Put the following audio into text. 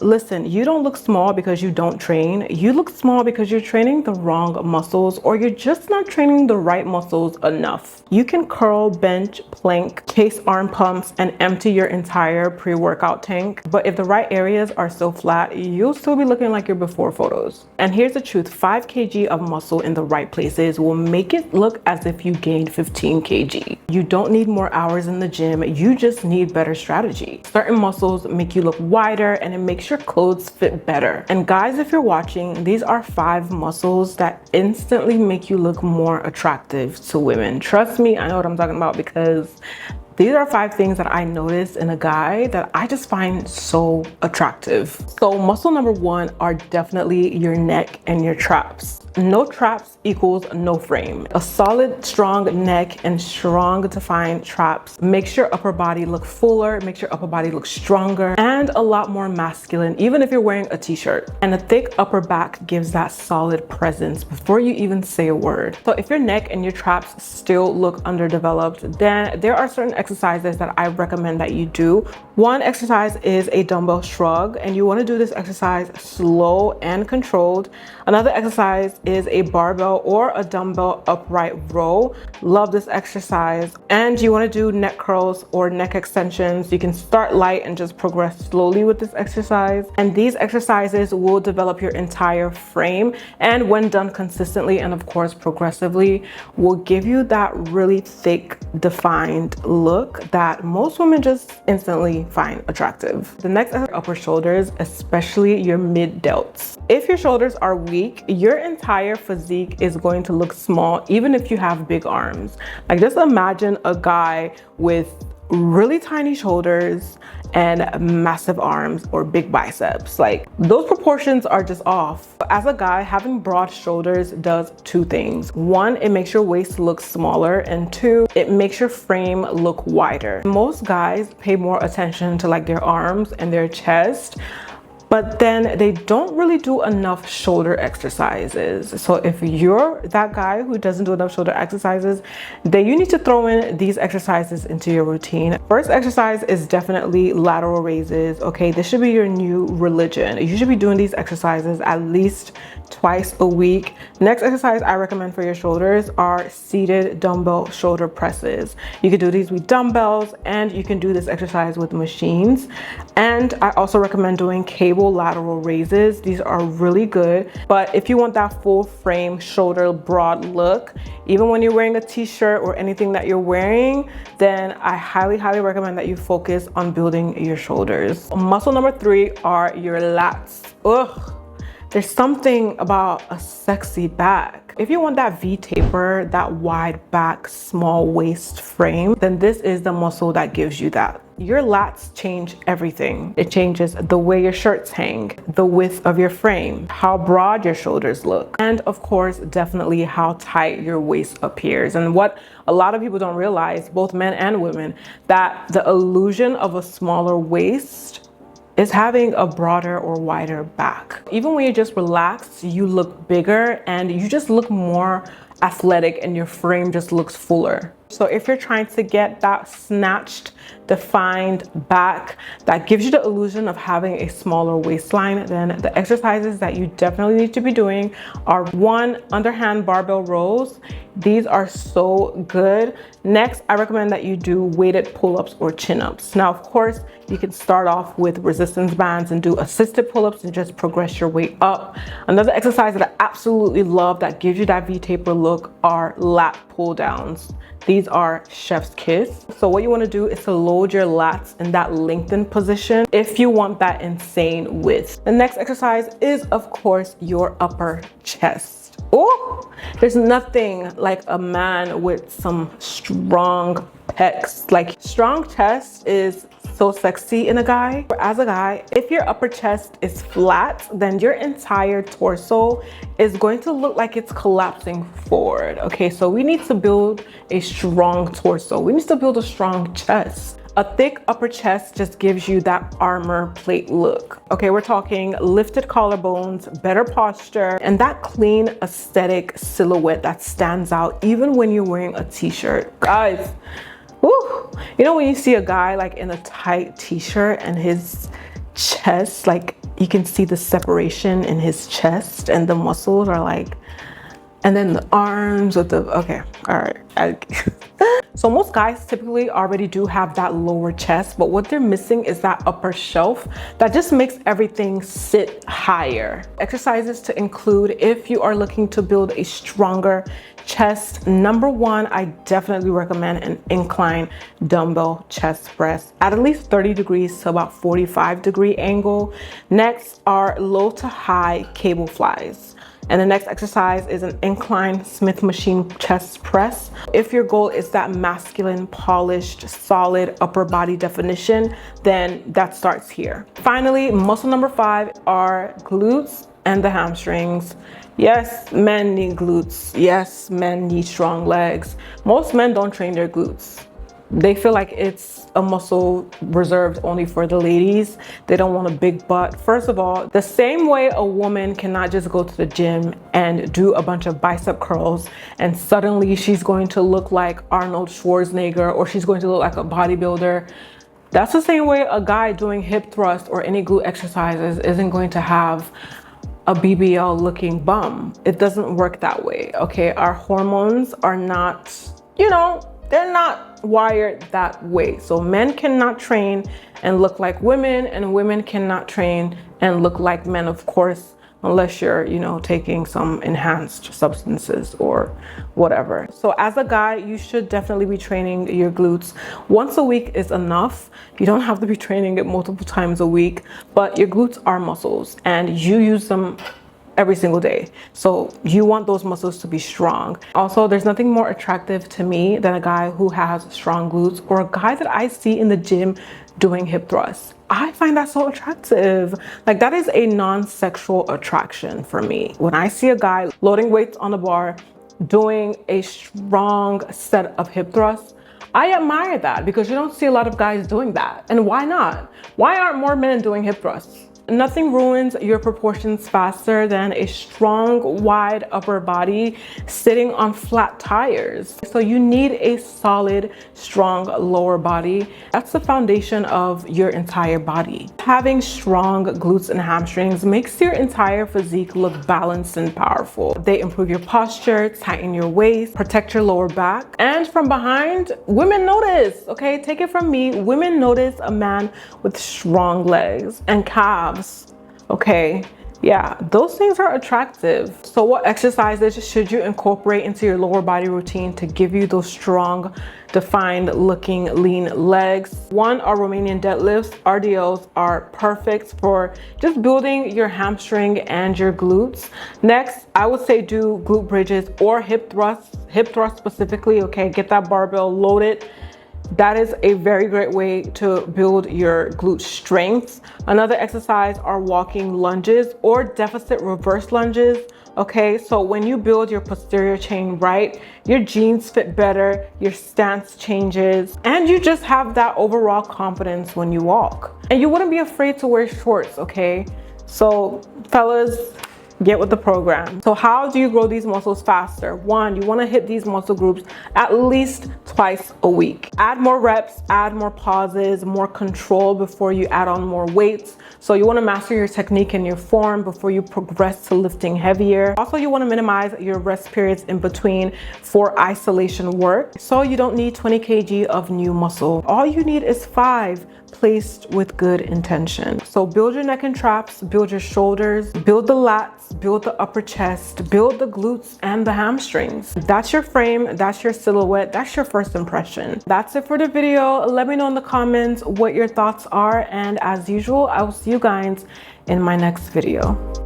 Listen, you don't look small because you don't train. You look small because you're training the wrong muscles, or you're just not training the right muscles enough. You can curl, bench, plank, case arm pumps, and empty your entire pre-workout tank. But if the right areas are still flat, you'll still be looking like your before photos. And here's the truth, 5 kg of muscle in the right places will make it look as if you gained 15 kg. You don't need more hours in the gym, you just need better strategy. Certain muscles make you look wider and it makes your clothes fit better. And guys, if you're watching, these are 5 muscles that instantly make you look more attractive to women. Trust me, I know what I'm talking about, because these are 5 things that I noticed in a guy that I just find so attractive. So muscle number 1 are definitely your neck and your traps. No traps equals no frame. A solid, strong neck and strong defined traps makes your upper body look fuller, makes your upper body look stronger and a lot more masculine, even if you're wearing a t-shirt. And a thick upper back gives that solid presence before you even say a word. So if your neck and your traps still look underdeveloped, then there are certain exercises that I recommend that you do. One exercise is a dumbbell shrug, and you want to do this exercise slow and controlled. Another exercise is a barbell or a dumbbell upright row. Love this exercise. And you want to do neck curls or neck extensions. You can start light and just progress slowly with this exercise. And these exercises will develop your entire frame, and when done consistently and of course progressively, will give you that really thick defined look that most women just instantly find attractive. The next are upper shoulders, especially your mid delts. If your shoulders are weak, your entire physique is going to look small even if you have big arms. Like, just imagine a guy with really tiny shoulders and massive arms or big biceps. Like, those proportions are just off. As a guy, having broad shoulders does 2 things. 1, it makes your waist look smaller, and 2, it makes your frame look wider. Most guys pay more attention to like their arms and their chest, but then they don't really do enough shoulder exercises. So if you're that guy who doesn't do enough shoulder exercises, then you need to throw in these exercises into your routine. First exercise is definitely lateral raises. Okay, this should be your new religion. You should be doing these exercises at least twice a week. Next exercise I recommend for your shoulders are seated dumbbell shoulder presses. You can do these with dumbbells, and you can do this exercise with machines. And I also recommend doing cable lateral raises. These are really good. But if you want that full frame shoulder broad look, even when you're wearing a t-shirt or anything that you're wearing, then I highly recommend that you focus on building your shoulders. Muscle number 3 are your lats. Ugh. There's something about a sexy back. If you want that V taper, that wide back, small waist frame, then this is the muscle that gives you that. Your lats change everything. It changes the way your shirts hang, the width of your frame, how broad your shoulders look, and of course, definitely how tight your waist appears. And what a lot of people don't realize, both men and women, that the illusion of a smaller waist is having a broader or wider back. Even when you're just relaxed, you look bigger and you just look more athletic, and your frame just looks fuller. So if you're trying to get that snatched, defined back that gives you the illusion of having a smaller waistline, then the exercises that you definitely need to be doing are 1, underhand barbell rows. These are so good. Next, I recommend that you do weighted pull-ups or chin-ups. Now, of course, you can start off with resistance bands and do assisted pull-ups and just progress your way up. Another exercise that I absolutely love that gives you that V-taper look are lat pull downs. These are chef's kiss. So what you want to do is to load your lats in that lengthened position if you want that insane width. The next exercise is, of course, your upper chest. Oh, there's nothing like a man with some strong pecs. Like, strong chest is so sexy in a guy. As a guy, if your upper chest is flat, then your entire torso is going to look like it's collapsing forward. Okay, so we need to build a strong torso. We need to build a strong chest. A thick upper chest just gives you that armor plate look. Okay, we're talking lifted collarbones, better posture, and that clean aesthetic silhouette that stands out even when you're wearing a t-shirt. Guys, woo, you know when you see a guy like in a tight t-shirt and his chest like you can see the separation in his chest, and the muscles are like, and then the arms with the, okay, all right. So most guys typically already do have that lower chest, but what they're missing is that upper shelf that just makes everything sit higher. Exercises to include if you are looking to build a stronger chest. Number one, I definitely recommend an incline dumbbell chest press at least 30 degrees to about 45-degree angle. Next are low to high cable flies. And the next exercise is an incline Smith machine chest press. If your goal is that masculine, polished, solid upper body definition, then that starts here. Finally, muscle number 5 are glutes and the hamstrings. Yes, men need glutes. Yes, men need strong legs. Most men don't train their glutes. They feel like it's a muscle reserved only for the ladies. They don't want a big butt. First of all, the same way a woman cannot just go to the gym and do a bunch of bicep curls and suddenly she's going to look like Arnold Schwarzenegger or she's going to look like a bodybuilder. That's the same way a guy doing hip thrust or any glute exercises isn't going to have a BBL looking bum. It doesn't work that way, okay? Our hormones are not, they're not wired that way. So men cannot train and look like women, and women cannot train and look like men, of course, unless you're, taking some enhanced substances or whatever. So as a guy, you should definitely be training your glutes. Once a week is enough. You don't have to be training it multiple times a week, but your glutes are muscles and you use them every single day. So you want those muscles to be strong. Also, there's nothing more attractive to me than a guy who has strong glutes or a guy that I see in the gym doing hip thrusts. I find that so attractive. Like, that is a non-sexual attraction for me. When I see a guy loading weights on the bar, doing a strong set of hip thrusts, I admire that because you don't see a lot of guys doing that. And why not? Why aren't more men doing hip thrusts? Nothing ruins your proportions faster than a strong, wide upper body sitting on flat tires. So you need a solid, strong lower body. That's the foundation of your entire body. Having strong glutes and hamstrings makes your entire physique look balanced and powerful. They improve your posture, tighten your waist, protect your lower back. And from behind, women notice, okay? Take it from me. Women notice a man with strong legs and calves. Okay, yeah, those things are attractive. So what exercises should you incorporate into your lower body routine to give you those strong, defined looking lean legs? One are Romanian deadlifts. RDLs are perfect for just building your hamstring and your glutes. Next, I would say do glute bridges or hip thrust specifically, okay? Get that barbell loaded. That is a very great way to build your glute strength. Another exercise are walking lunges or deficit reverse lunges. Okay, so when you build your posterior chain right, your jeans fit better, your stance changes, and you just have that overall confidence when you walk. And you wouldn't be afraid to wear shorts, okay? So fellas, get with the program. So how do you grow these muscles faster? One, you want to hit these muscle groups at least twice a week. Add more reps, add more pauses, more control before you add on more weights. So you want to master your technique and your form before you progress to lifting heavier. Also, you want to minimize your rest periods in between for isolation work. So you don't need 20 kg of new muscle. All you need is 5 placed with good intention. So build your neck and traps, build your shoulders, build the lats, build the upper chest, build the glutes and the hamstrings. That's your frame, that's your silhouette, that's your first impression. That's it for the video. Let me know in the comments what your thoughts are, and as usual, I will see you guys in my next video.